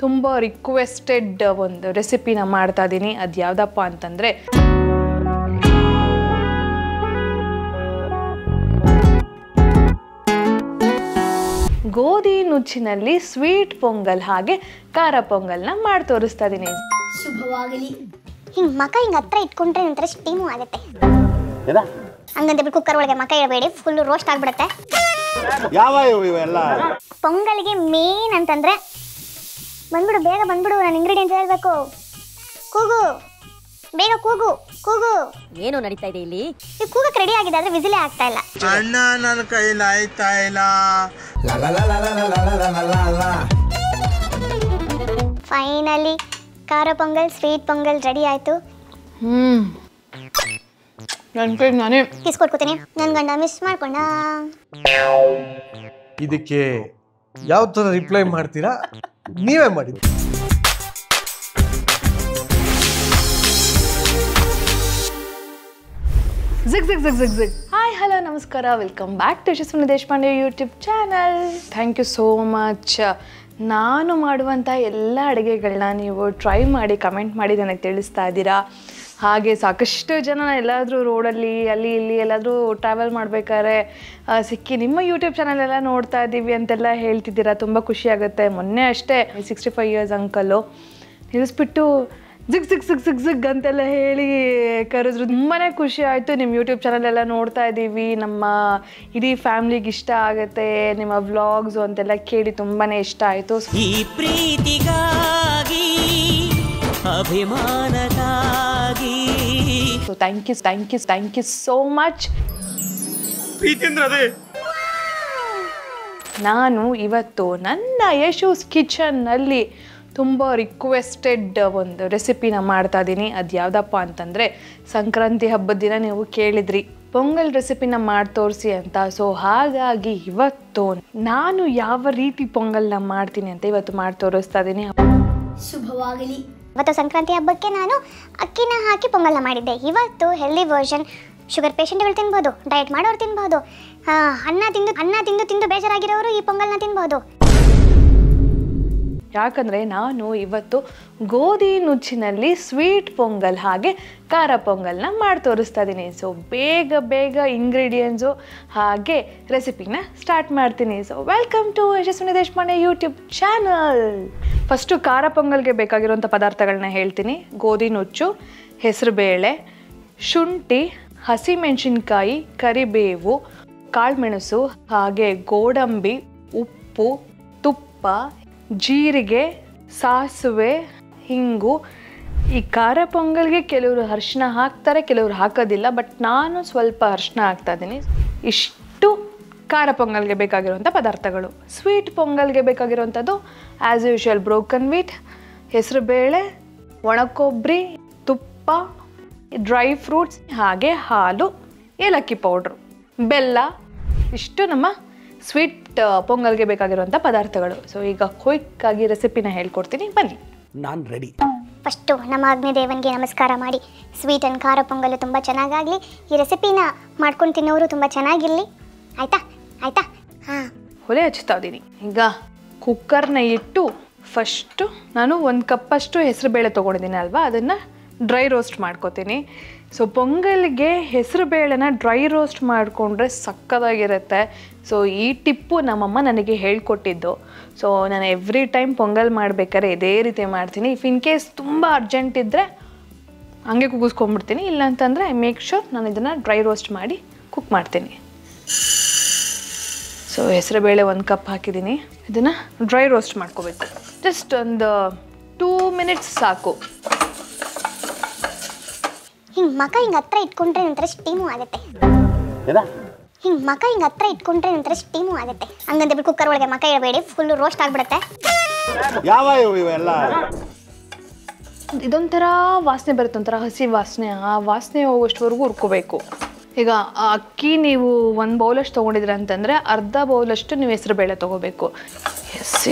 ತುಂಬ ರಿಕ್ವೆಸ್ಟೆಡ್ ಒಂದು ರೆಸಿಪಿನ ಮಾಡ್ತಾ ಇದ್ದೀನಿ. ಅದು ಯಾವುದಪ್ಪ ಅಂತಂದರೆ ಗೋಧಿ ನುಚ್ಚಿನಲ್ಲಿ ಸ್ವೀಟ್ ಪೊಂಗಲ್ ಹಾಗೆ ಖಾರ ಪೊಂಗಲ್ನ ಮಾಡಿ ತೋರಿಸ್ತಾ ಇದ್ದೀನಿ. ಶುಭವಾಗಲಿ. ಹಿಂಗೆ ಮಕ ಹಿಂಗೆ ಹತ್ರ ಇಟ್ಕೊಂಡ್ರೆ ನಂತರ ಸ್ಟೀಮು ಆಗುತ್ತೆ. ಹಂಗಂತ ಕುಕ್ಕರ್ ಒಳಗೆ ಮಕ ಇಡಬೇಡಿ, ಫುಲ್ ರೋಸ್ಟ್ ಆಗ್ಬಿಡುತ್ತೆ. ಪೊಂಗಲ್ಗೆ ಮೇನ್ ಅಂತಂದ್ರೆ ಬಂದ್ಬಿಡು, ಬೇಗ ಬಂದ್ಬಿಡು, ನಾನು ಇಂಗ್ರೀಡಿಯೆಂಟ್ಸ್ ಹೇಳ್ಬೇಕು. ಕೂಗು, ಬೇಗ ಕೂಗು ಕೂಗು. ಏನು ನಡೀತಾ ಇದೆ ಇಲ್ಲಿ? ಈ ಕೂಗಕ್ಕೆ ರೆಡಿ ಆಗಿದೆ, ಆದ್ರೆ ವಿಸಿಲೇ ಆಗ್ತಾ ಇಲ್ಲ. ಅಣ್ಣ ನನ್ನ ಕೈಲಿ ಆಯ್ತಾ ಇಲ್ಲ. ಫೈನಲಿ ಖಾರ ಪೊಂಗಲ್ ಸ್ವೀಟ್ ಪೊಂಗಲ್ ರೆಡಿ ಆಯ್ತು. ನನ್ನ ಕೈ ನಾನೇ ಕಿಸ್ಕೊಟ್ಕೋತೀನಿ. ನನ್ನ ಗಂಡ ಮಿಸ್ ಮಾಡ್ಕೊಂಡ. ಇದಕ್ಕೆ ಯಾವ ಥರ ರಿಪ್ಲೈ ಮಾಡ್ತೀರಾ ನೀವೇ ಮಾಡಿ. ಜಿಗ್ ಜಿಗ್ ಜಿಗ್ ಜಿಗ್ ಜಿಗ್. ಹಾಯ್ ಹಲೋ ನಮಸ್ಕಾರ, welcome back to Yashaswini Deshpande YouTube channel. Thank you so much. ನಾನು ಮಾಡುವಂಥ ಎಲ್ಲ ಅಡುಗೆಗಳನ್ನ ನೀವು ಟ್ರೈ ಮಾಡಿ ಕಮೆಂಟ್ ಮಾಡಿ ನನಗೆ ತಿಳಿಸ್ತಾ ಇದ್ದೀರಾ. ಹಾಗೆ ಸಾಕಷ್ಟು ಜನ ಎಲ್ಲಾದರೂ ರೋಡಲ್ಲಿ ಅಲ್ಲಿ ಇಲ್ಲಿ ಎಲ್ಲಾದರೂ ಟ್ರಾವೆಲ್ ಮಾಡಬೇಕಾದ್ರೆ ಸಿಕ್ಕಿ ನಿಮ್ಮ ಯೂಟ್ಯೂಬ್ ಚಾನಲ್ ಎಲ್ಲ ನೋಡ್ತಾ ಇದ್ದೀವಿ ಅಂತೆಲ್ಲ ಹೇಳ್ತಿದ್ದೀರಾ. ತುಂಬ ಖುಷಿಯಾಗುತ್ತೆ. ಮೊನ್ನೆ ಅಷ್ಟೇ 65 ಇಯರ್ಸ್ ಅಂಕಲ್ಲು ನಿಲ್ಲಿಸ್ಬಿಟ್ಟು ಜಿಗ್ ಜಿಗ್ ಜಿಗ್ ಜಿಗ್ ಜಿಗ್ ಅಂತೆಲ್ಲ ಹೇಳಿ ಕರೆದ್ರು. ತುಂಬಾ ಖುಷಿ ಆಯಿತು. ನಿಮ್ಮ ಯೂಟ್ಯೂಬ್ ಚಾನಲ್ ಎಲ್ಲ ನೋಡ್ತಾ ಇದ್ದೀವಿ, ನಮ್ಮ ಇಡೀ ಫ್ಯಾಮ್ಲಿಗೆ ಇಷ್ಟ ಆಗುತ್ತೆ ನಿಮ್ಮ ವ್ಲಾಗ್ಸು ಅಂತೆಲ್ಲ ಕೇಳಿ ತುಂಬಾ ಇಷ್ಟ ಆಯಿತು. ಈ ಪ್ರೀತಿಗಾಗಿ ಅಭಿಮಾನಕ್ಕಾಗಿ so thank you so much. ನಾನು ಇವತ್ತು ನನ್ನ ಯಶೂಸ್ ಕಿಚನ್ನಲ್ಲಿ ತುಂಬ ರಿಕ್ವೆಸ್ಟೆಡ್ ಒಂದು ರೆಸಿಪಿನ ಮಾಡ್ತಾ ಇದ್ದೀನಿ. ಅದು ಯಾವುದಪ್ಪ ಅಂತಂದರೆ ಸಂಕ್ರಾಂತಿ ಹಬ್ಬದ ದಿನ ನೀವು ಕೇಳಿದ್ರಿ ಪೊಂಗಲ್ ರೆಸಿಪಿನ ಮಾಡಿ ತೋರಿಸಿ ಅಂತ. ಸೊ ಹಾಗಾಗಿ ಇವತ್ತು ನಾನು ಯಾವ ರೀತಿ ಪೊಂಗಲ್ನ ಮಾಡ್ತೀನಿ ಅಂತ ಇವತ್ತು ಮಾಡಿ ತೋರಿಸ್ತಾ ಇದ್ದೀನಿ. ಶುಭವಾಗಲಿ. ಇವತ್ತು ಸಂಕ್ರಾಂತಿ ಹಬ್ಬಕ್ಕೆ ನಾನು ಅಕ್ಕಿನ ಹಾಕಿ ಪೊಂಗಲ್ನ ಮಾಡಿದ್ದೆ. ಇವತ್ತು ಹೆಲ್ದಿ ವರ್ಷನ್, ಶುಗರ್ ಪೇಷಂಟ್ಗಳು ತಿನ್ಬೋದು, ಡಯಟ್ ಮಾಡೋರು ತಿನ್ಬೋದು, ಅನ್ನ ತಿಂದು ಬೇಜಾರಾಗಿರೋರು ಈ ಪೊಂಗಲ್ನ ತಿನ್ಬೋದು. ಯಾಕಂದರೆ ನಾನು ಇವತ್ತು ಗೋಧಿ ನುಚ್ಚಿನಲ್ಲಿ ಸ್ವೀಟ್ ಪೊಂಗಲ್ ಹಾಗೆ ಖಾರ ಪೊಂಗಲ್ನ ಮಾಡಿ ತೋರಿಸ್ತಾ ಇದ್ದೀನಿ. ಸೊ ಬೇಗ ಇಂಗ್ರೀಡಿಯೆಂಟ್ಸು ಹಾಗೆ ರೆಸಿಪಿನ ಸ್ಟಾರ್ಟ್ ಮಾಡ್ತೀನಿ. So welcome to Yashaswini Deshpande YouTube channel. First ಖಾರ ಪೊಂಗಲ್ಗೆ ಬೇಕಾಗಿರುವಂಥ ಪದಾರ್ಥಗಳನ್ನ ಹೇಳ್ತೀನಿ. ಗೋಧಿ ನುಚ್ಚು, ಹೆಸರುಬೇಳೆ, ಶುಂಠಿ, ಹಸಿಮೆಣಸಿನ್ಕಾಯಿ, ಕರಿಬೇವು, ಕಾಳುಮೆಣಸು, ಹಾಗೆ ಗೋಡಂಬಿ, ಉಪ್ಪು, ತುಪ್ಪ, ಜೀರಿಗೆ, ಸಾಸಿವೆ, ಹಿಂಗು. ಈ ಖಾರ ಪೊಂಗಲ್ಗೆ ಕೆಲವರು ಅರಿಶಿನ ಹಾಕ್ತಾರೆ, ಕೆಲವರು ಹಾಕೋದಿಲ್ಲ. ಬಟ್ ನಾನು ಸ್ವಲ್ಪ ಅರಿಶಿನ ಹಾಕ್ತಾ ಇದ್ದೀನಿ. ಇಷ್ಟು ಖಾರ ಪೊಂಗಲ್ಗೆ ಬೇಕಾಗಿರುವಂಥ ಪದಾರ್ಥಗಳು. ಸ್ವೀಟ್ ಪೊಂಗಲ್ಗೆ ಬೇಕಾಗಿರುವಂಥದ್ದು ಆ್ಯಸ್ ಯೂಶುವಲ್ ಬ್ರೋಕನ್ ವೀಟ್, ಹೆಸರುಬೇಳೆ, ಒಣಕೊಬ್ಬರಿ, ತುಪ್ಪ, ಡ್ರೈ ಫ್ರೂಟ್ಸ್, ಹಾಗೆ ಹಾಲು, ಏಲಕ್ಕಿ ಪೌಡ್ರು, ಬೆಲ್ಲ. ಇಷ್ಟು ನಮ್ಮ ಸ್ವೀಟ್ ಪೊಂಗಲ್ಗೆ ಬೇಕಾಗಿರುವಂಥ ಪದಾರ್ಥಗಳು. ಸೊ ಈಗ ಕ್ವಿಕ್ಕಾಗಿ ರೆಸಿಪಿನ ಹೇಳ್ಕೊಡ್ತೀನಿ, ಬನ್ನಿ. ನಾನು ರೆಡಿ. ಫಸ್ಟು ನಮ್ಮ ಅಗ್ನಿದೇವನಿಗೆ ನಮಸ್ಕಾರ ಮಾಡಿ ಸ್ವೀಟ್ ಆ್ಯಂಡ್ ಖಾರ ಪೊಂಗಲ್ ತುಂಬ ಚೆನ್ನಾಗಾಗಲಿ. ಈ ರೆಸಿಪಿನ ಮಾಡ್ಕೊಂಡು ತಿನ್ನೋರು ತುಂಬ ಚೆನ್ನಾಗಿರಲಿ. ಆಯಿತಾ? ಹಾಂ, ಒಲೆ ಹಚ್ತಾ ಇದ್ದೀನಿ. ಈಗ ಕುಕ್ಕರ್ನ ಇಟ್ಟು ಫಸ್ಟು ನಾನು 1 ಕಪ್ಪಷ್ಟು ಹೆಸರುಬೇಳೆ ತೊಗೊಂಡಿದ್ದೀನಿ ಅಲ್ವಾ, ಅದನ್ನು ಡ್ರೈ ರೋಸ್ಟ್ ಮಾಡ್ಕೋತೀನಿ. ಸೊ ಪೊಂಗಲ್ಗೆ ಹೆಸರುಬೇಳೆನ ಡ್ರೈ ರೋಸ್ಟ್ ಮಾಡಿಕೊಂಡ್ರೆ ಸಕ್ಕತ್ತಾಗಿರುತ್ತೆ. ಸೊ ಈ ಟಿಪ್ಪು ನಮ್ಮಮ್ಮ ನನಗೆ ಹೇಳ್ಕೊಟ್ಟಿದ್ದು. ಸೊ ನಾನು ಎವ್ರಿ ಟೈಮ್ ಪೊಂಗಲ್ ಮಾಡಬೇಕಾದ್ರೆ ಇದೇ ರೀತಿ ಮಾಡ್ತೀನಿ. ಇಫ್ ಇನ್ ಕೇಸ್ ತುಂಬ ಅರ್ಜೆಂಟ್ ಇದ್ದರೆ ಹಂಗೆ ಕುಗ್ಗಿಸ್ಕೊಂಡ್ಬಿಡ್ತೀನಿ. ಇಲ್ಲ ಅಂತಂದರೆ ಐ ಮೇಕ್ ಶೋರ್ ನಾನು ಇದನ್ನು ಡ್ರೈ ರೋಸ್ಟ್ ಮಾಡಿ ಕುಕ್ ಮಾಡ್ತೀನಿ. ಸೊ ಹೆಸರುಬೇಳೆ 1 ಕಪ್ ಹಾಕಿದ್ದೀನಿ. ಇದನ್ನು ಡ್ರೈ ರೋಸ್ಟ್ ಮಾಡ್ಕೋಬೇಕು. ಜಸ್ಟ್ ಒಂದು 2 ಮಿನಿಟ್ಸ್ ಸಾಕು. ಹಿಂಗೆ ಮಕ ಹಿಂಗೆ ಹತ್ರ ಇಟ್ಕೊಂಡ್ರೆ ನಂತರ ಸ್ಟೀಮು ಆಗುತ್ತೆ. ಹಿಂಗೆ ಮಕ ಹಿಂಗೆ ಹತ್ರ ಇಟ್ಕೊಂಡ್ರೆ ನಂತರ ಸ್ಟೀಮು ಆಗುತ್ತೆ. ಹಂಗಂತ ಕುಕ್ಕರ್ ಒಳಗೆ ಮಕ ಇಡಬೇಡಿ, ಫುಲ್ ರೋಸ್ಟ್ ಆಗ್ಬಿಡುತ್ತೆ. ಇದೊಂಥರ ವಾಸನೆ ಬರುತ್ತೆ, ಒಂಥರ ಹಸಿ ವಾಸನೆ. ಆ ವಾಸನೆ ಹೋಗೋಷ್ಟವರೆಗೂ ಹುರ್ಕೋಬೇಕು. ಈಗ ಅಕ್ಕಿ ನೀವು 1 ಬೌಲಷ್ಟು ತೊಗೊಂಡಿದ್ರೆ ಅಂತಂದರೆ ಅರ್ಧ ಬೌಲಷ್ಟು ನೀವು ಹೆಸರುಬೇಳೆ ತೊಗೋಬೇಕು.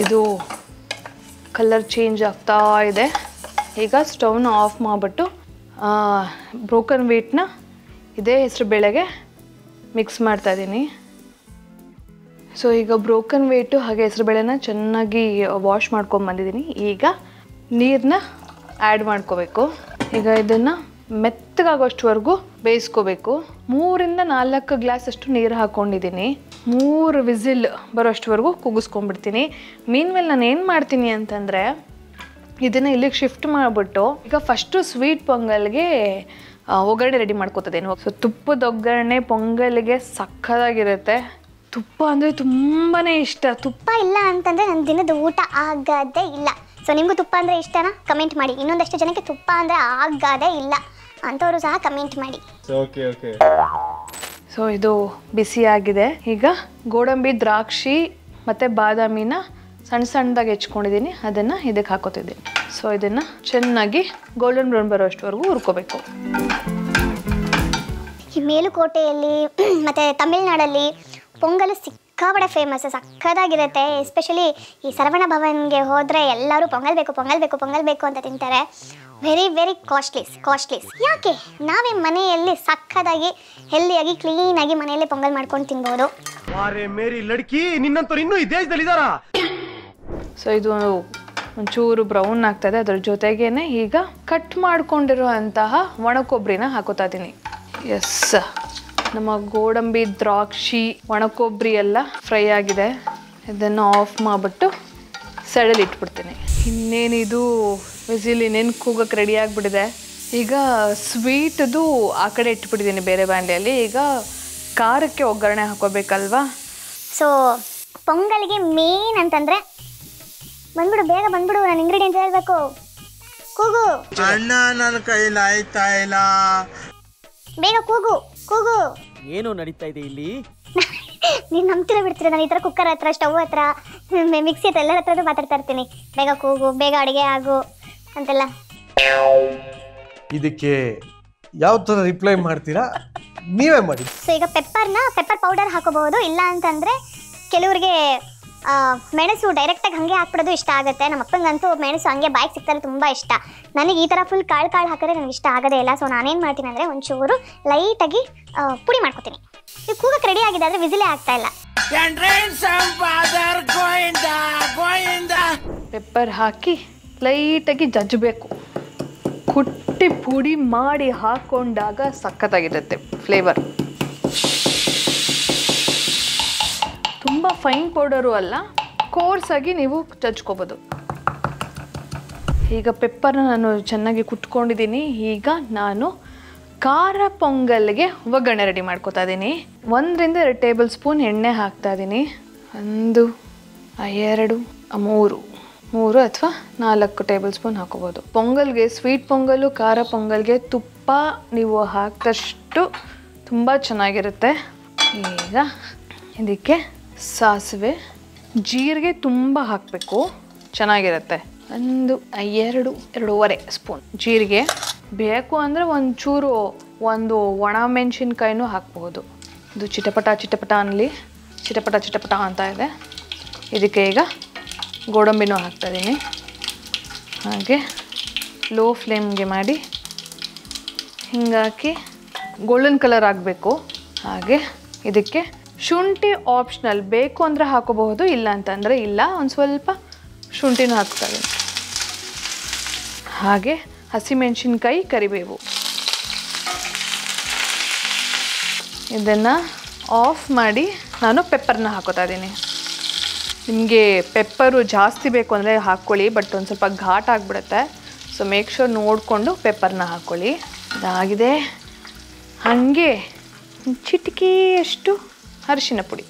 ಇದು ಕಲರ್ ಚೇಂಜ್ ಆಗ್ತಾ ಇದೆ. ಈಗ ಸ್ಟವ್ನ ಆಫ್ ಮಾಡಿಬಿಟ್ಟು ಬ್ರೋಕನ್ ವೀಟ್ನ ಇದೇ ಹೆಸರುಬೇಳೆಗೆ ಮಿಕ್ಸ್ ಮಾಡ್ತಾಯಿದ್ದೀನಿ. ಸೊ ಈಗ ಬ್ರೋಕನ್ ವೇಟು ಹಾಗೆ ಹೆಸರುಬೇಳೆನ ಚೆನ್ನಾಗಿ ವಾಶ್ ಮಾಡ್ಕೊಂಡು ಬಂದಿದ್ದೀನಿ. ಈಗ ನೀರನ್ನ ಆ್ಯಡ್ ಮಾಡ್ಕೋಬೇಕು. ಈಗ ಇದನ್ನು ಮೆತ್ತಗಾಗೋಷ್ಟವರೆಗೂ ಬೇಯಿಸ್ಕೋಬೇಕು. 3 ಇಂದ 4 ಗ್ಲಾಸ್ ಅಷ್ಟು ನೀರು ಹಾಕ್ಕೊಂಡಿದ್ದೀನಿ. 3 ವಿಸಿಲ್ ಬರೋಷ್ಟವರೆಗೂ ಕೂಗಿಸ್ಕೊಂಡ್ಬಿಡ್ತೀನಿ. ಮೀನ್ಮೇಲೆ ನಾನು ಏನು ಮಾಡ್ತೀನಿ ಅಂತಂದರೆ ಇದನ್ನು ಇಲ್ಲಿಗೆ ಶಿಫ್ಟ್ ಮಾಡಿಬಿಟ್ಟು ಈಗ ಫಸ್ಟು ಸ್ವೀಟ್ ಪೊಂಗಲ್ಗೆ ಒಗ್ಗರಣೆ ರೆಡಿ ಮಾಡ್ಕೋತದೇನು. ಸೊ ತುಪ್ಪದ ಒಗ್ಗರಣೆ ಪೊಂಗಲ್ಗೆ ಸಕ್ಕತ್ತಾಗಿರುತ್ತೆ. ತುಪ್ಪ ಅಂದರೆ ತುಂಬಾ ಇಷ್ಟ. ತುಪ್ಪ ಇಲ್ಲ ಅಂತಂದರೆ ನನ್ನ ದಿನದ ಊಟ ಆಗೋದೇ ಇಲ್ಲ. ಸೊ ನಿಮಗೂ ತುಪ್ಪ ಅಂದರೆ ಇಷ್ಟನಾ? ಕಮೆಂಟ್ ಮಾಡಿ. ಇನ್ನೊಂದಷ್ಟು ಜನಕ್ಕೆ ತುಪ್ಪ ಅಂದರೆ ಆಗೋದೇ ಇಲ್ಲ ಅಂಥವರು ಸಹ ಕಮೆಂಟ್ ಮಾಡಿ. ಸೊ ಇದು ಬಿಸಿಯಾಗಿದೆ. ಈಗ ಗೋಡಂಬಿ, ದ್ರಾಕ್ಷಿ ಮತ್ತು ಬಾದಾಮಿನ ಸಣ್ಣ ಸಣ್ಣದಾಗಿ ಹೆಚ್ಕೊಂಡಿದ್ದೀನಿ. ಅದನ್ನು ಇದಕ್ಕೆ ಹಾಕೋತಿದ್ದೀನಿ. ಸೊ ಇದನ್ನು ಚೆನ್ನಾಗಿ ಗೋಲ್ಡನ್ ಬ್ರೌನ್ ಬರೋಷ್ಟವರೆಗೂ ಹುರ್ಕೋಬೇಕು. ಈ ಮೇಲುಕೋಟೆಯಲ್ಲಿ ಮತ್ತು ತಮಿಳ್ನಾಡಲ್ಲಿ ಪೊಂಗಲ್ ಸಿಕ್ಕಾಪಟ್ಟೆ ಫೇಮಸ್, ಸಕ್ಕದಾಗಿರುತ್ತೆ. ಎಸ್ಪೆಷಲಿ ಈ ಸರವಣ ಭವನ್ಗೆ ಹೋದರೆ ಎಲ್ಲರೂ ಪೊಂಗಲ್ ಬೇಕು ಪೊಂಗಲ್ ಬೇಕು ಪೊಂಗಲ್ ಬೇಕು ಅಂತ ತಿಂತಾರೆ. Very very costlies. ಯಾಕೆ ನಾವೇ ಮನೆಯಲ್ಲಿ ಸಕ್ಕದಾಗಿ ಹೆಲ್ದಿಯಾಗಿ ಕ್ಲೀನಾಗಿ ಮನೆಯಲ್ಲೇ ಪೊಂಗಲ್ ಮಾಡ್ಕೊಂಡು ತಿನ್ಬೋದು. ಸೊ ಇದು ಒಂಚೂರು ಬ್ರೌನ್ ಆಗ್ತದೆ. ಅದ್ರ ಜೊತೆಗೇನೆ ಈಗ ಕಟ್ ಮಾಡ್ಕೊಂಡಿರುವಂತಹ ಒಣ ಕೊಬ್ಬರಿನ ಹಾಕೋತಾ ಇದ್ದೀನಿ. ಎಸ್, ನಮ್ಮ ಗೋಡಂಬಿ, ದ್ರಾಕ್ಷಿ, ಒಣ ಕೊಬ್ಬರಿ ಎಲ್ಲ ಫ್ರೈ ಆಗಿದೆ. ಇದನ್ನು ಆಫ್ ಮಾಡಿಬಿಟ್ಟು ಸೈಡಲ್ಲಿ ಇಟ್ಬಿಡ್ತೀನಿ. ಇನ್ನೇನಿದು ವಿಸಿಲ್ ಇನ್ನೇನು ಕೂಗಕ್ಕೆ ರೆಡಿ ಆಗಿಬಿಟ್ಟಿದೆ. ಈಗ ಸ್ವೀಟದು ಆ ಕಡೆ ಇಟ್ಬಿಟ್ಟಿದ್ದೀನಿ ಬೇರೆ ಬಾಂಡೆಯಲ್ಲಿ. ಈಗ ಖಾರಕ್ಕೆ ಒಗ್ಗರಣೆ ಹಾಕೋಬೇಕಲ್ವಾ. ಸೊ ಪೊಂಗಲ್ಗೆ ಮೇನ್ ಅಂತಂದರೆ ಬಂದ್ಬಿಡು, ಬೇಗ ಬಂದ್ಬಿಡು, ನಾನು ಇಂಗ್ರೀಡಿಯೆಂಟ್ ಹೇಳಬೇಕು. ಕೂಗು ಅಣ್ಣ, ನನ್ನ ಕೈಲಾಯ್ತಾ ಇಲ್ಲ. ಬೇಗ ಕೂಗು. ಏನು ನಡೀತಾ ಇದೆ ಇಲ್ಲಿ? ನೀನು ನಂಬ್ತೀರ ಬಿಡ್ತೀರ? ನಾನು ಈ ಥರ ಕುಕ್ಕರ್ ಹತ್ರ, ಸ್ಟವ್ ಹತ್ರ, ಮಿಕ್ಸಿ ಹತ್ರ ಎಲ್ಲರ ಹತ್ರನೂ ಮಾತಾಡ್ತಾ ಇರ್ತೀನಿ. ಬೇಗ ಕೂಗು, ಬೇಗ ಅಡುಗೆ ಆಗು ಅಂತೆಲ್ಲ. ಇದಕ್ಕೆ ಯಾವ ಥರ ರಿಪ್ಲೈ ಮಾಡ್ತೀರಾ? ನೀವೇ ಮಾಡಿ. ಸೊ ಈಗ ಪೆಪ್ಪರ್ ಪೌಡರ್ ಹಾಕೋಬಹುದು. ಇಲ್ಲ ಅಂತಂದರೆ ಕೆಲವ್ರಿಗೆ ಮೆಣಸು ಡೈರೆಕ್ಟಾಗಿ ಹಾಗೆ ಹಾಕ್ಬಿಡೋದು ಇಷ್ಟ ಆಗುತ್ತೆ. ನಮ್ಮ ಅಪ್ಪಂಗಂತೂ ಮೆಣಸು ಹಂಗೆ ಬಾಯಿಗೆ ಸಿಗ್ತಾರೆ ತುಂಬ ಇಷ್ಟ. ನನಗೆ ಈ ಥರ ಫುಲ್ ಕಾಳು ಹಾಕಿದ್ರೆ ನನಗೆ ಇಷ್ಟ ಆಗೋದೇ ಇಲ್ಲ. ಸೊ ನಾನೇನು ಮಾಡ್ತೀನಿ ಅಂದರೆ ಒಂಚೂರು ಲೈಟಾಗಿ ಪುಡಿ ಮಾಡ್ಕೊತೀನಿ. ಈಗ ಕೂಗಕ್ಕೆ ರೆಡಿ ಆಗಿದೆ, ಆದರೆ ವಿಸಿಲೇ ಆಗ್ತಾ ಇಲ್ಲ. ಪೆಪ್ಪರ್ ಹಾಕಿ ಲೈಟಾಗಿ ಜಜ್ಜಬೇಕು. ಕುಟ್ಟಿ ಪುಡಿ ಮಾಡಿ ಹಾಕೊಂಡಾಗ ಸಖತ್ತಾಗಿರುತ್ತೆ ಫ್ಲೇವರ್. ತುಂಬ ಫೈನ್ ಪೌಡರು ಅಲ್ಲ, ಕೋರ್ಸಾಗಿ ನೀವು ಜಜ್ಕೋಬೋದು. ಈಗ ಪೆಪ್ಪರ್ನ ನಾನು ಚೆನ್ನಾಗಿ ಕುಟ್ಕೊಂಡಿದ್ದೀನಿ. ಈಗ ನಾನು ಖಾರ ಪೊಂಗಲ್ಗೆ ಒಗ್ಗರಣೆ ರೆಡಿ ಮಾಡ್ಕೊತಾ ಇದ್ದೀನಿ. 1 ರಿಂದ 2 ಟೇಬಲ್ ಸ್ಪೂನ್ ಎಣ್ಣೆ ಹಾಕ್ತಾ ಇದ್ದೀನಿ. 1, 2, 3 ಅಥವಾ 4 ಟೇಬಲ್ ಸ್ಪೂನ್ ಹಾಕೋಬೋದು. ಪೊಂಗಲ್ಗೆ, ಸ್ವೀಟ್ ಪೊಂಗಲು, ಖಾರ ಪೊಂಗಲ್ಗೆ ತುಪ್ಪ ನೀವು ಹಾಕಿದಷ್ಟು ತುಂಬ ಚೆನ್ನಾಗಿರುತ್ತೆ. ಈಗ ಇದಕ್ಕೆ ಸಾಸಿವೆ, ಜೀರಿಗೆ ತುಂಬ ಹಾಕಬೇಕು, ಚೆನ್ನಾಗಿರುತ್ತೆ. 2-2.5 ಸ್ಪೂನ್ ಜೀರಿಗೆ. ಬೇಕು ಅಂದರೆ ಒಂದು ಒಣ ಮೆಣಸಿನ್ಕಾಯಿನೂ ಹಾಕ್ಬೋದು. ಇದು ಚಿಟಪಟ ಅನ್ನಲಿ, ಚಿಟಪಟ ಅಂತ ಇದೆ. ಇದಕ್ಕೆ ಈಗ ಗೋಡಂಬಿನೂ ಹಾಕ್ತಾಯಿದ್ದೀನಿ. ಹಾಗೆ ಲೋ ಫ್ಲೇಮ್ಗೆ ಮಾಡಿ ಹಿಂಗಾಕಿ ಗೋಲ್ಡನ್ ಕಲರ್ ಆಗಬೇಕು. ಹಾಗೆ ಇದಕ್ಕೆ ಶುಂಠಿ ಆಪ್ಷನಲ್, ಬೇಕು ಅಂದರೆ ಹಾಕೋಬಹುದು, ಇಲ್ಲ ಅಂತಂದರೆ ಇಲ್ಲ. ಒಂದು ಸ್ವಲ್ಪ ಶುಂಠಿನೂ ಹಾಕ್ತಾಯಿದ್ದೀನಿ. ಹಾಗೆ ಹಸಿಮೆಣಸಿನ್ಕಾಯಿ, ಕರಿಬೇವು. ಇದನ್ನು ಆಫ್ ಮಾಡಿ ನಾನು ಪೆಪ್ಪರ್ನ ಹಾಕೋತಾ ಇದ್ದೀನಿ. ನಿಮಗೆ ಪೆಪ್ಪರು ಜಾಸ್ತಿ ಬೇಕು ಅಂದರೆ ಹಾಕ್ಕೊಳ್ಳಿ, ಬಟ್ ಒಂದು ಸ್ವಲ್ಪ ಘಾಟ್ ಆಗಿಬಿಡುತ್ತೆ. ಸೊ ಮೇಕ್ ಶೋರ್ ನೋಡಿಕೊಂಡು ಪೆಪ್ಪರ್ನ ಹಾಕ್ಕೊಳ್ಳಿ. ಇದಾಗಿದೆ. ಹಾಗೆ ಚಿಟಿಕೆಯಷ್ಟು ಅರಿಶಿನ ಪುಡಿ.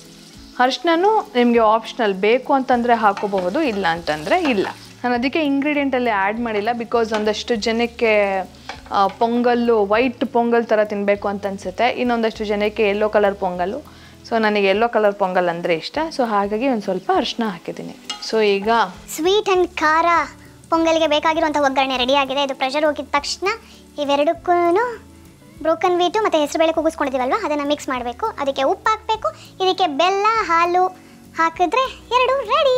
ಅರಿಶಿನೂ ನಿಮಗೆ ಆಪ್ಷನಲ್, ಬೇಕು ಅಂತಂದರೆ ಹಾಕೋಬಹುದು, ಇಲ್ಲ ಅಂತಂದರೆ ಇಲ್ಲ. ನಾನು ಅದಕ್ಕೆ ಇಂಗ್ರೀಡಿಯೆಂಟಲ್ಲಿ ಆ್ಯಡ್ ಮಾಡಿಲ್ಲ, ಬಿಕಾಸ್ ಒಂದಷ್ಟು ಜನಕ್ಕೆ ಪೊಂಗಲ್ಲು ವೈಟ್ ಪೊಂಗಲ್ ಥರ ತಿನ್ನಬೇಕು ಅಂತ ಅನಿಸುತ್ತೆ. ಇನ್ನೊಂದಷ್ಟು ಜನಕ್ಕೆ ಯೆಲ್ಲೋ ಕಲರ್ ಪೊಂಗಲ್ಲು. ಸೊ ನನಗೆ ಯೆಲ್ಲೋ ಕಲರ್ ಪೊಂಗಲ್ ಅಂದರೆ ಇಷ್ಟ. ಸೊ ಹಾಗಾಗಿ ಒಂದು ಸ್ವಲ್ಪ ಅರಿಶಿನ ಹಾಕಿದ್ದೀನಿ. ಸೊ ಈಗ ಸ್ವೀಟ್ ಆ್ಯಂಡ್ ಖಾರ ಪೊಂಗಲ್ಗೆ ಬೇಕಾಗಿರುವಂಥ ಒಗ್ಗರಣೆ ರೆಡಿಯಾಗಿದೆ. ಇದು ಪ್ರೆಷರ್ ಹೋಗಿದ ತಕ್ಷಣ ಇವೆರಡಕ್ಕೂ ಬ್ರೋಕನ್ ವೀಟು ಮತ್ತು ಹೆಸರುಬೇಳೆ ಕೂಗಿಸ್ಕೊಂಡಿದ್ದೀವಲ್ವ, ಅದನ್ನು ಮಿಕ್ಸ್ ಮಾಡಬೇಕು. ಅದಕ್ಕೆ ಉಪ್ಪು ಹಾಕಬೇಕು. ಇದಕ್ಕೆ ಬೆಲ್ಲ, ಹಾಲು ಹಾಕಿದ್ರೆ ಎರಡು ರೆಡಿ.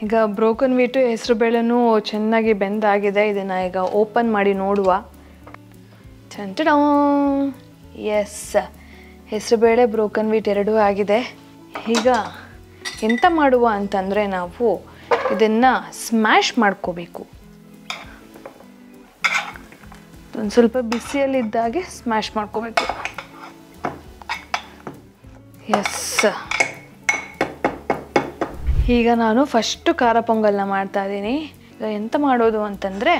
ಈಗ ಬ್ರೋಕನ್ ವೀಟು ಹೆಸರುಬೇಳೆನೂ ಚೆನ್ನಾಗಿ ಬೆಂದಾಗಿದೆ. ಇದನ್ನು ಈಗ ಓಪನ್ ಮಾಡಿ ನೋಡುವ. ಎಸ್, ಹೆಸರುಬೇಳೆ ಬ್ರೋಕನ್ ವೀಟ್ ಎರಡೂ ಆಗಿದೆ. ಈಗ ಎಂತ ಮಾಡುವ ಅಂತಂದರೆ ನಾವು ಇದನ್ನು ಸ್ಮ್ಯಾಶ್ ಮಾಡ್ಕೋಬೇಕು. ಒಂದು ಸ್ವಲ್ಪ ಬಿಸಿಯಲ್ಲಿದ್ದಾಗೆ ಸ್ಮ್ಯಾಶ್ ಮಾಡ್ಕೋಬೇಕು. ಎಸ್, ಈಗ ನಾನು ಫಸ್ಟು ಖಾರ ಪೊಂಗಲ್ನ ಮಾಡ್ತಾಯಿದ್ದೀನಿ. ಈಗ ಎಂತ ಮಾಡೋದು ಅಂತಂದರೆ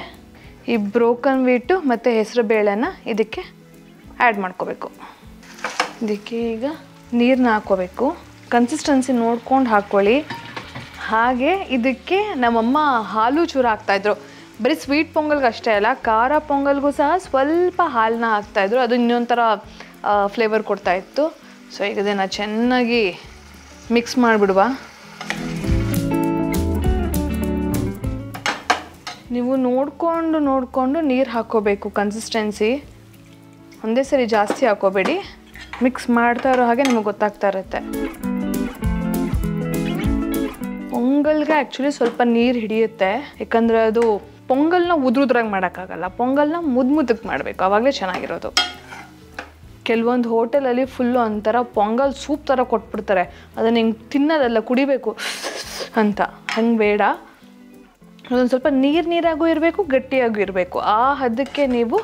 ಈ ಬ್ರೋಕನ್ ವೀಟು ಮತ್ತು ಹೆಸರು ಬೇಳೆನ ಇದಕ್ಕೆ ಆ್ಯಡ್ ಮಾಡ್ಕೋಬೇಕು. ಇದಕ್ಕೆ ಈಗ ನೀರನ್ನ ಹಾಕ್ಕೋಬೇಕು. ಕನ್ಸಿಸ್ಟೆನ್ಸಿ ನೋಡ್ಕೊಂಡು ಹಾಕ್ಕೊಳ್ಳಿ. ಹಾಗೆ ಇದಕ್ಕೆ ನಮ್ಮಮ್ಮ ಹಾಲು ಚೂರು ಹಾಕ್ತಾಯಿದ್ರು. ಬರೀ ಸ್ವೀಟ್ ಪೊಂಗಲ್ಗೆ ಅಷ್ಟೇ ಅಲ್ಲ, ಖಾರ ಪೊಂಗಲ್ಗೂ ಸಹ ಸ್ವಲ್ಪ ಹಾಲನ್ನ ಹಾಕ್ತಾಯಿದ್ರು. ಅದು ಇನ್ನೊಂಥರ ಫ್ಲೇವರ್ ಕೊಡ್ತಾಯಿತ್ತು. ಸೊ ಈಗ ಇದನ್ನು ಚೆನ್ನಾಗಿ ಮಿಕ್ಸ್ ಮಾಡಿಬಿಡುವ. ನೀವು ನೋಡಿಕೊಂಡು ನೀರು ಹಾಕ್ಕೋಬೇಕು. ಕನ್ಸಿಸ್ಟೆನ್ಸಿ ಒಂದೇ ಸರಿ ಜಾಸ್ತಿ ಹಾಕ್ಕೋಬೇಡಿ. ಮಿಕ್ಸ್ ಮಾಡ್ತಾ ಇರೋ ಹಾಗೆ ನಿಮಗೆ ಗೊತ್ತಾಗ್ತಾ ಇರುತ್ತೆ. ಪೊಂಗಲ್ಗೆ ಆ್ಯಕ್ಚುಲಿ ಸ್ವಲ್ಪ ನೀರು ಹಿಡಿಯುತ್ತೆ. ಯಾಕಂದರೆ ಅದು ಪೊಂಗಲ್ನ ಉದ್ರಾಗಿ ಮಾಡೋಕ್ಕಾಗಲ್ಲ. ಪೊಂಗಲ್ನ ಮುದ್ದಕ್ಕೆ ಮಾಡಬೇಕು, ಆವಾಗಲೇ ಚೆನ್ನಾಗಿರೋದು. ಕೆಲವೊಂದು ಹೋಟೆಲಲ್ಲಿ ಫುಲ್ಲು ಒಂಥರ ಪೊಂಗಲ್ ಸೂಪ್ ಥರ ಕೊಟ್ಬಿಡ್ತಾರೆ. ಅದನ್ನು ಹಿಂಗೆ ತಿನ್ನೋದಲ್ಲ, ಕುಡಿಬೇಕು ಅಂತ. ಹಂಗೆ ಬೇಡ. ಅದೊಂದು ಸ್ವಲ್ಪ ನೀರಾಗೂ ಇರಬೇಕು, ಗಟ್ಟಿಯಾಗೂ ಇರಬೇಕು. ಆ ಹದಕ್ಕೆ ನೀವು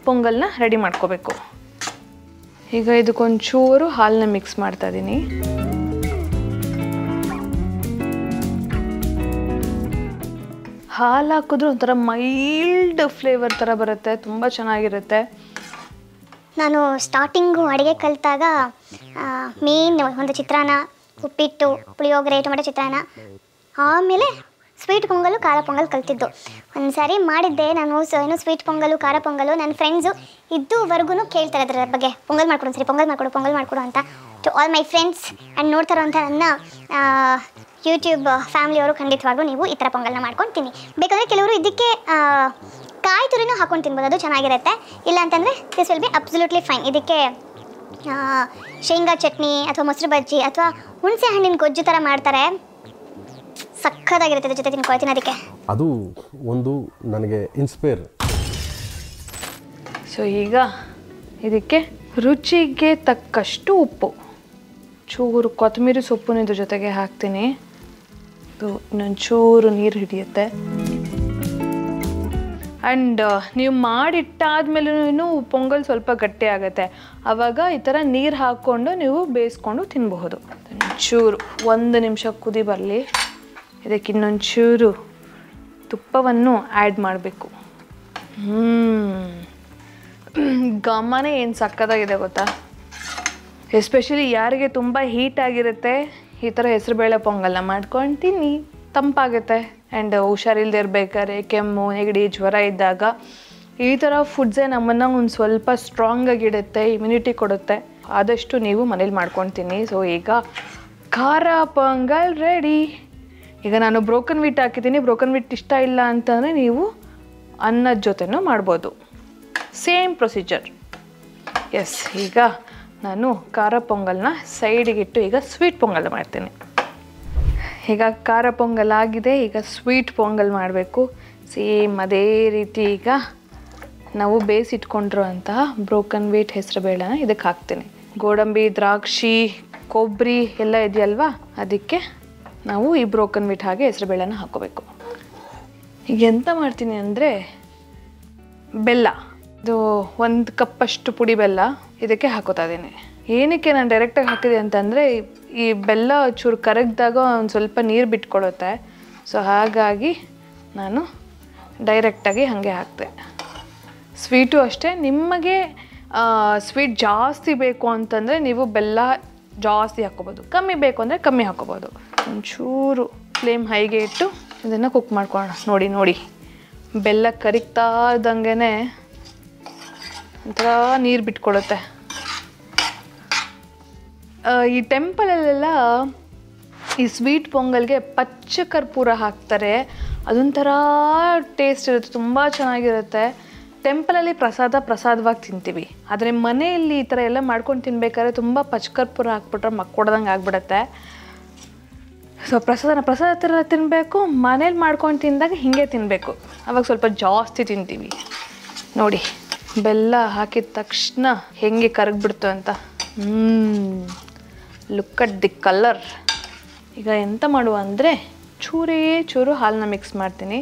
ಪೊಂಗಲ್ನ ರೆಡಿ ಮಾಡ್ಕೋಬೇಕು. ಈಗ ಇದಕ್ಕೊಂಚೂರು ಹಾಲನ್ನ ಮಿಕ್ಸ್ ಮಾಡ್ತಾಯಿದ್ದೀನಿ. ಹಾಲು ಹಾಕಿದ್ರೆ ಒಂಥರ ಮೈಲ್ಡ್ ಫ್ಲೇವರ್ ಥರ ಬರುತ್ತೆ, ತುಂಬ ಚೆನ್ನಾಗಿರುತ್ತೆ. ನಾನು ಸ್ಟಾರ್ಟಿಂಗು ಅಡುಗೆ ಕಲಿತಾಗ ಮೇನ್ ಒಂದು ಚಿತ್ರಾನ್ನ, ಉಪ್ಪಿಟ್ಟು, ಪುಳಿಯೋಗರೆ, ಟೊಮೆಟೊ ಚಿತ್ರಾನ್ನ, ಆಮೇಲೆ ಸ್ವೀಟ್ ಪೊಂಗಲು, ಖಾರ ಪೊಂಗಲ್ ಕಲ್ತಿದ್ದು. ಒಂದು ಸಾರಿ ಮಾಡಿದ್ದೆ ನಾನು. ಏನು ಸ್ವೀಟ್ ಪೊಂಗಲು, ಖಾರ ಪೊಂಗಲು ನನ್ನ ಫ್ರೆಂಡ್ಸು ಇದುವರೆಗೂ ಕೇಳ್ತಾರೆ ಅದರ ಬಗ್ಗೆ. ಪೊಂಗಲ್ ಮಾಡ್ಕೊಡು ಸರಿ, ಪೊಂಗಲ್ ಮಾಡಿಕೊಡು ಅಂತ. To all my friends and ನೋಡ್ತಾರೋ ಅಂತ ನನ್ನ ಯೂಟ್ಯೂಬ್ ಫ್ಯಾಮಿಲಿಯವರು ಖಂಡಿತವಾಗ್ಲೂ ನೀವು ಈ ಥರ ಪೊಂಗಲ್ನ ಮಾಡ್ಕೊಂಡು ತಿನ್ನಿ. ಬೇಕಾದರೆ ಕೆಲವರು ಇದಕ್ಕೆ ಕಾಯಿ ತುರಿನೂ ಹಾಕೊಂಡು ತಿನ್ಬೋದು, ಅದು ಚೆನ್ನಾಗಿರುತ್ತೆ. ಇಲ್ಲ ಅಂತಂದರೆ this will be absolutely fine. ಇದಕ್ಕೆ ಶೇಂಗಾ ಚಟ್ನಿ ಅಥವಾ ಮೊಸರು ಬಜ್ಜಿ ಅಥವಾ ಹುಣಸೆ ಹಣ್ಣಿನ ಗೊಜ್ಜು ಥರ ಮಾಡ್ತಾರೆ. ಸಕ್ಕತ್ತಾಗಿರುತ್ತೆ ಜೊತೆ ತಿನ್ನೋದಕ್ಕೆ. ಅದು ಒಂದು ನನಗೆ ಇನ್ಸ್ಪೈರ್. ಸೊ ಈಗ ಇದಕ್ಕೆ ರುಚಿಗೆ ತಕ್ಕಷ್ಟು ಉಪ್ಪು, ಚೂರು ಕೊತ್ತಂಬರಿ ಸೊಪ್ಪು ಇದ್ರ ಜೊತೆಗೆ ಹಾಕ್ತೀನಿ. ಇದು ಇನ್ನೊಂಚೂರು ನೀರು ಹಿಡಿಯುತ್ತೆ. ಆ್ಯಂಡ್ ನೀವು ಮಾಡಿಟ್ಟಾದ್ಮೇಲೂ ಪೊಂಗಲ್ ಸ್ವಲ್ಪ ಗಟ್ಟಿ ಆಗುತ್ತೆ. ಆವಾಗ ಈ ಥರ ನೀರು ಹಾಕ್ಕೊಂಡು ನೀವು ಬೇಯಿಸ್ಕೊಂಡು ತಿನ್ನಬಹುದು. ಒಂಚೂರು 1 ನಿಮಿಷ ಕುದಿ ಬರಲಿ. ಇದಕ್ಕೆ ಇನ್ನೊಂಚೂರು ತುಪ್ಪವನ್ನು ಆ್ಯಡ್ ಮಾಡಬೇಕು. ಘಮನೇ ಏನು ಸಕ್ಕತ್ತಾಗಿದೆ ಗೊತ್ತಾ. ಎಸ್ಪೆಷಲಿ ಯಾರಿಗೆ ತುಂಬ ಹೀಟ್ ಆಗಿರುತ್ತೆ, ಈ ಥರ ಹೆಸರುಬೇಳೆ ಪೊಂಗಲ್ನ ಮಾಡ್ಕೊಂಡು ತಿನ್ನಿ, ತಂಪಾಗುತ್ತೆ. ಆ್ಯಂಡ್ ಹುಷಾರಿಲ್ಲದೆ ಇರಬೇಕಾದ್ರೆ, ಕೆಮ್ಮು, ನೆಗಡಿ, ಜ್ವರ ಇದ್ದಾಗ ಈ ಥರ ಫುಡ್ಸೇ ನಮ್ಮನ್ನು ಒಂದು ಸ್ವಲ್ಪ ಸ್ಟ್ರಾಂಗಾಗಿಡುತ್ತೆ, ಇಮ್ಯುನಿಟಿ ಕೊಡುತ್ತೆ. ಆದಷ್ಟು ನೀವು ಮನೇಲಿ ಮಾಡ್ಕೊಂಡು ತಿನ್ನಿ. ಸೊ ಈಗ ಖಾರ ಪೊಂಗಲ್ ರೆಡಿ. ಈಗ ನಾನು ಬ್ರೋಕನ್ ವೀಟ್ ಹಾಕಿದ್ದೀನಿ. ಬ್ರೋಕನ್ ವೀಟ್ ಇಷ್ಟ ಇಲ್ಲ ಅಂತಂದರೆ ನೀವು ಅನ್ನದ ಜೊತೆನೂ ಮಾಡ್ಬೋದು. Same procedure. ಎಸ್, ಈಗ ನಾನು ಖಾರ ಪೊಂಗಲ್ನ ಸೈಡಿಗಿಟ್ಟು ಈಗ ಸ್ವೀಟ್ ಪೊಂಗಲ್ ಮಾಡ್ತೀನಿ. ಈಗ ಖಾರ ಪೊಂಗಲ್ ಆಗಿದೆ. ಈಗ ಸ್ವೀಟ್ ಪೊಂಗಲ್ ಮಾಡಬೇಕು. ಸೇಮ್ ಅದೇ ರೀತಿ ಈಗ ನಾವು ಬೇಯಿಸಿಟ್ಕೊಂಡಿರುವಂತಹ ಬ್ರೋಕನ್ ವೀಟ್ ಹೆಸರುಬೇಳೆನ ಇದಕ್ಕೆ ಹಾಕ್ತೀನಿ. ಗೋಡಂಬಿ, ದ್ರಾಕ್ಷಿ, ಕೊಬ್ಬರಿ ಎಲ್ಲ ಇದೆಯಲ್ವಾ, ಅದಕ್ಕೆ ನಾವು ಈ ಬ್ರೋಕನ್ ವೀಟ್ ಹಾಗೆ ಹೆಸರುಬೇಳೆನ ಹಾಕೋಬೇಕು. ಈಗ ಎಂತ ಮಾಡ್ತೀನಿ ಅಂದರೆ ಬೆಲ್ಲ, ಇದು 1 ಕಪ್ಪಷ್ಟು ಪುಡಿ ಬೆಲ್ಲ ಇದಕ್ಕೆ ಹಾಕೋತಾ ಇದ್ದೀನಿ. ಏನಕ್ಕೆ ನಾನು ಡೈರೆಕ್ಟಾಗಿ ಹಾಕಿದೆ ಅಂತಂದರೆ ಈ ಬೆಲ್ಲ ಚೂರು ಕರಗಿದಾಗ ಒಂದು ಸ್ವಲ್ಪ ನೀರು ಬಿಟ್ಕೊಡುತ್ತೆ. ಸೊ ಹಾಗಾಗಿ ನಾನು ಡೈರೆಕ್ಟಾಗಿ ಹಾಗೆ ಹಾಕ್ತೆ. ಸ್ವೀಟು ಅಷ್ಟೇ, ನಿಮಗೆ ಸ್ವೀಟ್ ಜಾಸ್ತಿ ಬೇಕು ಅಂತಂದರೆ ನೀವು ಬೆಲ್ಲ ಜಾಸ್ತಿ ಹಾಕ್ಕೋಬೋದು, ಕಮ್ಮಿ ಬೇಕು ಅಂದರೆ ಕಮ್ಮಿ ಹಾಕ್ಕೋಬೋದು. ಒಂಚೂರು ಫ್ಲೇಮ್ ಹೈಗೆ ಇಟ್ಟು ಇದನ್ನು ಕುಕ್ ಮಾಡ್ಕೊಳ್ಳೋಣ. ನೋಡಿ ಬೆಲ್ಲ ಕರಿಗ್ತಾ ಇದ್ದಂಗೆ ಒಂಥರ ನೀರು ಬಿಟ್ಕೊಡುತ್ತೆ. ಈ ಟೆಂಪಲಲ್ಲೆಲ್ಲ ಈ ಸ್ವೀಟ್ ಪೊಂಗಲ್ಗೆ ಪಚ್ಚ ಕರ್ಪೂರ ಹಾಕ್ತಾರೆ. ಅದೊಂಥರ ಟೇಸ್ಟ್ ಇರುತ್ತೆ, ತುಂಬ ಚೆನ್ನಾಗಿರುತ್ತೆ. ಟೆಂಪಲಲ್ಲಿ ಪ್ರಸಾದವಾಗಿ ತಿಂತೀವಿ. ಆದರೆ ಮನೆಯಲ್ಲಿ ಈ ಥರ ಎಲ್ಲ ಮಾಡ್ಕೊಂಡು ತಿನ್ಬೇಕಾದ್ರೆ ತುಂಬ ಪಚ್ಚ ಕರ್ಪೂರ ಹಾಕ್ಬಿಟ್ರೆ ಮಕ್ಕೊಡ್ದಂಗೆ ಆಗ್ಬಿಡುತ್ತೆ. ಸೊ ಪ್ರಸಾದ ಥರ ತಿನ್ನಬೇಕು. ಮನೇಲಿ ಮಾಡ್ಕೊಂಡು ತಿಂದಾಗ ಹೀಗೆ ತಿನ್ನಬೇಕು, ಆವಾಗ ಸ್ವಲ್ಪ ಜಾಸ್ತಿ ತಿಂತೀವಿ. ನೋಡಿ ಬೆಲ್ಲ ಹಾಕಿದ ತಕ್ಷಣ ಹೆಂಗೆ ಕರಗಿಬಿಡ್ತು ಅಂತ. Look at the colour. ಈಗ ಎಂತ ಮಾಡುವ ಅಂದರೆ ಚೂರೇ ಚೂರು ಹಾಲನ್ನ ಮಿಕ್ಸ್ ಮಾಡ್ತೀನಿ.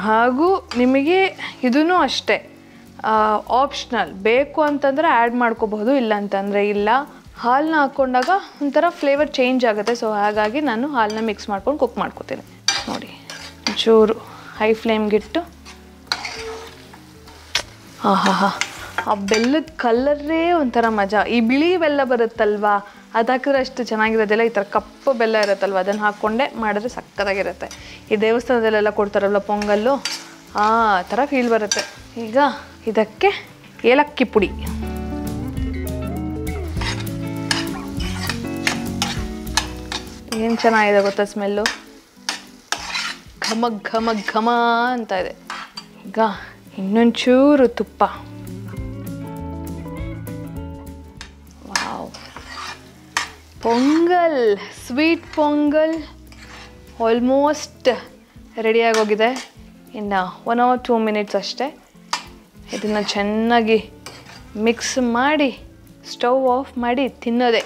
ಹಾಗೂ ನಿಮಗೆ ಇದೂ ಅಷ್ಟೇ ಆಪ್ಷನಲ್, ಬೇಕು ಅಂತಂದರೆ ಆ್ಯಡ್ ಮಾಡ್ಕೋಬಹುದು, ಇಲ್ಲ ಅಂತಂದರೆ ಇಲ್ಲ. ಹಾಲನ್ನ ಹಾಕ್ಕೊಂಡಾಗ ಒಂಥರ ಫ್ಲೇವರ್ ಚೇಂಜ್ ಆಗುತ್ತೆ. ಸೊ ಹಾಗಾಗಿ ನಾನು ಹಾಲನ್ನ ಮಿಕ್ಸ್ ಮಾಡ್ಕೊಂಡು ಕುಕ್ ಮಾಡ್ಕೋತೀನಿ. ನೋಡಿ, ಚೂರು ಹೈ ಫ್ಲೇಮ್ಗಿಟ್ಟು ಆ ಬೆಲ್ಲದ ಕಲರೇ ಒಂಥರ ಮಜಾ. ಈ ಬಿಳಿ ಬೆಲ್ಲ ಬರುತ್ತಲ್ವಾ, ಅದು ಹಾಕಿದ್ರೆ ಅಷ್ಟು ಚೆನ್ನಾಗಿರೋದಿಲ್ಲ. ಈ ಥರ ಕಪ್ಪು ಬೆಲ್ಲ ಇರುತ್ತಲ್ವ, ಅದನ್ನು ಹಾಕ್ಕೊಂಡೆ ಮಾಡಿದ್ರೆ ಸಕ್ಕತ್ತಾಗಿರುತ್ತೆ. ಈ ದೇವಸ್ಥಾನದಲ್ಲೆಲ್ಲ ಕೊಡ್ತಾರಲ್ಲ ಪೊಂಗಲ್ಲು, ಆ ಥರ ಫೀಲ್ ಬರುತ್ತೆ. ಈಗ ಇದಕ್ಕೆ ಏಲಕ್ಕಿ ಪುಡಿ, ಏನು ಚೆನ್ನಾಗಿದೆ ಗೊತ್ತಾ ಸ್ಮೆಲ್ಲು, ಘಮ ಘಮ ಘಮ ಅಂತ ಇದೆ. ಈಗ ಇನ್ನೊಂಚೂರು ತುಪ್ಪ. Wow, pongal, sweet pongal almost ರೆಡಿಯಾಗೋಗಿದೆ. ಇನ್ನು 1 or 2 minutes ಅಷ್ಟೇ. ಇದನ್ನು ಚೆನ್ನಾಗಿ ಮಿಕ್ಸ್ ಮಾಡಿ ಸ್ಟವ್ ಆಫ್ ಮಾಡಿ ತಿನ್ನೋದೆ.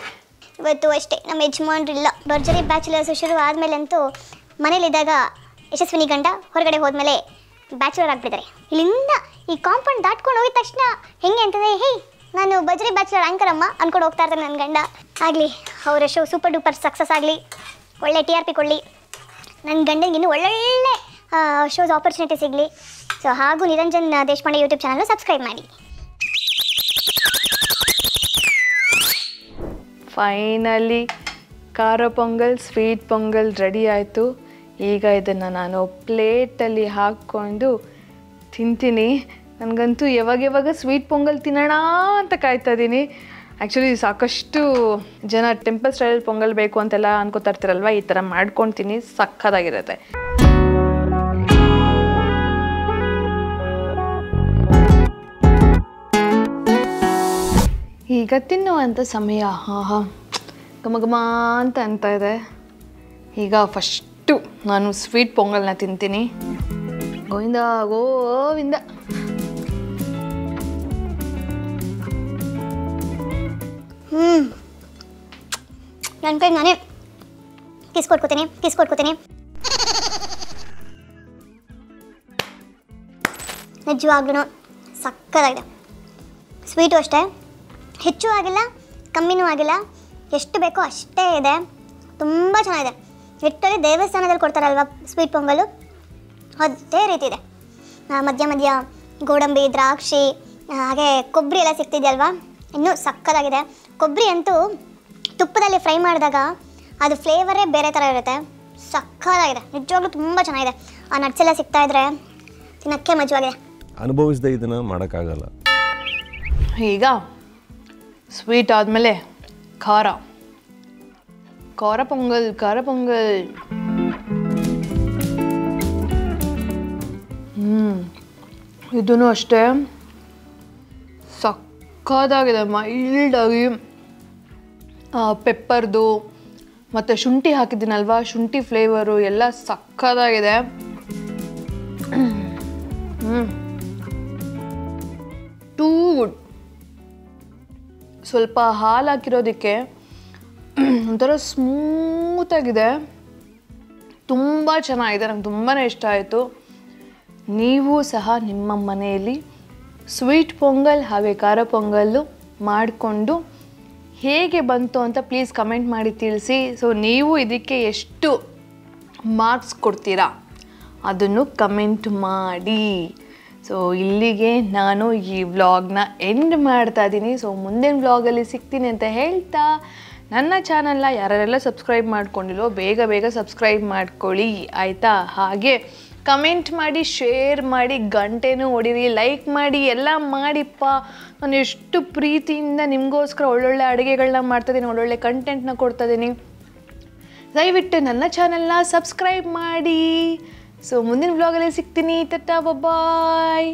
ಇವತ್ತು ಅಷ್ಟೇ ನಮ್ಮ ಯಜಮಾನ್ರಿಲ್ಲ. ಭರ್ಜರಿ ಬ್ಯಾಚುಲರ್ಸ್ ಶುರು ಆದಮೇಲಂತೂ ಮನೇಲಿದ್ದಾಗ ಯಶಸ್ವಿನಿ ಗಂಡ ಹೊರಗಡೆ ಹೋದ್ಮೇಲೆ ಬ್ಯಾಚುಲರ್ ಆಗಿಬಿಟ್ಟಿದ್ದಾರೆ. ಇಲ್ಲಿಂದ ಈ ಕಾಂಪೌಂಡ್ ದಾಟ್ಕೊಂಡು ಹೋಗಿದ ತಕ್ಷಣ ಹೆಂಗೆ ಅಂತಂದರೆ, ಹೇ ನಾನು ಭರ್ಜರಿ ಬ್ಯಾಚುಲರ್ ಆ್ಯಂಕರ್ ಅಮ್ಮ ಅಂದ್ಕೊಂಡು ಹೋಗ್ತಾ ಇರ್ತಾರೆ ನನ್ನ ಗಂಡ. ಆಗಲಿ ಅವರ ಶೋ ಸೂಪರ್ ಡೂಪರ್ ಸಕ್ಸಸ್ ಆಗಲಿ, ಒಳ್ಳೆ TRP ಕೊಡಲಿ, ನನ್ನ ಗಂಡನಿಗೆ ಇನ್ನೂ ಒಳ್ಳೊಳ್ಳೆ ಶೋಸ್ ಆಪರ್ಚುನಿಟಿ ಸಿಗಲಿ. ಸೊ ಹಾಗೂ ನಿರಂಜನ್ ದೇಶಪಾಂಡೆ ಯೂಟ್ಯೂಬ್ ಚಾನಲ್ನ ಸಬ್ಸ್ಕ್ರೈಬ್ ಮಾಡಿ. ಫೈನಲಿ ಖಾರ ಪೊಂಗಲ್, ಸ್ವೀಟ್ ಪೊಂಗಲ್ ರೆಡಿ ಆಯಿತು. ಈಗ ಇದನ್ನು ನಾನು ಪ್ಲೇಟಲ್ಲಿ ಹಾಕ್ಕೊಂಡು ತಿಂತೀನಿ. ನನಗಂತೂ ಯಾವಾಗ ಸ್ವೀಟ್ ಪೊಂಗಲ್ ತಿನ್ನೋಣ ಅಂತ ಕಾಯ್ತಾ ಇದ್ದೀನಿ. ಆ್ಯಕ್ಚುಲಿ ಸಾಕಷ್ಟು ಜನ ಟೆಂಪಲ್ ಸ್ಟೈಲ್ ಪೊಂಗಲ್ ಬೇಕು ಅಂತೆಲ್ಲ ಅನ್ಕೋತಾ ಇರ್ತೀರಲ್ವ, ಈ ಥರ ಮಾಡ್ಕೊತೀನಿ, ಸಕ್ಕತ್ತಾಗಿರುತ್ತೆ. ಈಗ ತಿನ್ನುವಂಥ ಸಮಯ. ಘಮ ಘಮ ಅಂತ ಇದೆ. ಈಗ ಫಸ್ಟು ನಾನು ಸ್ವೀಟ್ ಪೊಂಗಲ್ನ ತಿಂತೀನಿ. ಗೋವಿಂದ ಗೋವಿಂದ. ನನ್ನ ಕೈ ನಾನೇ ಕಿಸ್ಕೊಟ್ಕೋತೀನಿ. ನಿಜವಾಗ್ಲೂ ಸಕ್ಕತ್ತಾಗಿದೆ. ಸ್ವೀಟು ಅಷ್ಟೇ, ಹೆಚ್ಚು ಆಗಿಲ್ಲ ಕಮ್ಮಿನೂ ಆಗಿಲ್ಲ, ಎಷ್ಟು ಬೇಕೋ ಅಷ್ಟೇ ಇದೆ. ತುಂಬ ಚೆನ್ನಾಗಿದೆ. ಹಿಟ್ಟಲ್ಲಿ ದೇವಸ್ಥಾನದಲ್ಲಿ ಕೊಡ್ತಾರಲ್ವ ಸ್ವೀಟ್ ಪೊಂಗಲು, ಅದೇ ರೀತಿ ಇದೆ. ಮಧ್ಯ ಗೋಡಂಬಿ, ದ್ರಾಕ್ಷಿ, ಹಾಗೆ ಕೊಬ್ಬರಿ ಎಲ್ಲ ಸಿಗ್ತಿದೆಯಲ್ವಾ, ಇನ್ನೂ ಸಕ್ಕತ್ತಾಗಿದೆ. ಕೊಬ್ಬರಿ ಅಂತೂ ತುಪ್ಪದಲ್ಲಿ ಫ್ರೈ ಮಾಡಿದಾಗ ಅದು ಫ್ಲೇವರೇ ಬೇರೆ ಥರ ಇರುತ್ತೆ. ಸಕ್ಕತ್ತಾಗಿದೆ, ನಿಜವಾಗ್ಲೂ ತುಂಬ ಚೆನ್ನಾಗಿದೆ. ಆ ನಟ್ಸ್ ಎಲ್ಲ ಸಿಗ್ತಾಯಿದ್ರೆ ತಿನ್ನೋಕ್ಕೆ ಮಜವಾಗಿದೆ. ಅನುಭವಿಸದೆ ಇದನ್ನು ಮಾಡೋಕ್ಕಾಗಲ್ಲ. ಈಗ ಸ್ವೀಟ್ ಆದಮೇಲೆ ಖಾರ ಪೊಂಗಲ್. ಇದೂ ಅಷ್ಟೇ ಸಕ್ಕತ್ತಾಗಿದೆ. ಮೈಲ್ಡಾಗಿ ಪೆಪ್ಪರ್ದು ಮತ್ತು ಶುಂಠಿ ಹಾಕಿದ್ದೀನಲ್ವ, ಶುಂಠಿ ಫ್ಲೇವರು ಎಲ್ಲ ಸಕ್ಕತ್ತಾಗಿದೆ. Too good. ಸ್ವಲ್ಪ ಹಾಲು ಹಾಕಿರೋದಕ್ಕೆ ಒಂಥರ ಸ್ಮೂತಾಗಿದೆ, ತುಂಬ ಚೆನ್ನಾಗಿದೆ. ನಂಗೆ ತುಂಬಾ ಇಷ್ಟ ಆಯಿತು. ನೀವು ಸಹ ನಿಮ್ಮ ಮನೆಯಲ್ಲಿ ಸ್ವೀಟ್ ಪೊಂಗಲ್ ಹಾಗೆ ಖಾರ ಪೊಂಗಲ್ಲು ಮಾಡಿಕೊಂಡು ಹೇಗೆ ಬಂತು ಅಂತ ಪ್ಲೀಸ್ ಕಮೆಂಟ್ ಮಾಡಿ ತಿಳಿಸಿ. ಸೊ ನೀವು ಇದಕ್ಕೆ ಎಷ್ಟು ಮಾರ್ಕ್ಸ್ ಕೊಡ್ತೀರಾ ಅದನ್ನು ಕಮೆಂಟ್ ಮಾಡಿ. ಸೊ ಇಲ್ಲಿಗೆ ನಾನು ಈ ವ್ಲಾಗ್ನ ಎಂಡ್ ಮಾಡ್ತಾ ಇದ್ದೀನಿ. ಸೊ ಮುಂದಿನ ವ್ಲಾಗಲ್ಲಿ ಸಿಗ್ತೀನಿ ಅಂತ ಹೇಳ್ತಾ, ನನ್ನ ಚಾನಲ್ನ ಯಾರೆಲ್ಲ ಸಬ್ಸ್ಕ್ರೈಬ್ ಮಾಡ್ಕೊಂಡಿಲ್ಲೋ ಬೇಗ ಸಬ್ಸ್ಕ್ರೈಬ್ ಮಾಡ್ಕೊಳ್ಳಿ ಆಯಿತಾ. ಹಾಗೆ ಕಮೆಂಟ್ ಮಾಡಿ, ಶೇರ್ ಮಾಡಿ, ಗಂಟೆನೂ ಹೊಡೀರಿ, ಲೈಕ್ ಮಾಡಿ, ಎಲ್ಲ ಮಾಡಿಪ್ಪ. ನಾನು ಎಷ್ಟು ಪ್ರೀತಿಯಿಂದ ನಿಮಗೋಸ್ಕರ ಒಳ್ಳೊಳ್ಳೆ ಅಡುಗೆಗಳನ್ನ ಮಾಡ್ತಾಯಿದ್ದೀನಿ, ಒಳ್ಳೊಳ್ಳೆ ಕಂಟೆಂಟ್ನ ಕೊಡ್ತಾಯಿದ್ದೀನಿ. ದಯವಿಟ್ಟು ನನ್ನ ಚಾನಲ್ನ ಸಬ್ಸ್ಕ್ರೈಬ್ ಮಾಡಿ. ಸೊ ಮುಂದಿನ ವ್ಲಾಗಲ್ಲಿ ಸಿಗ್ತೀನಿ. ಟಾಟಾ, ಬಾಯ್.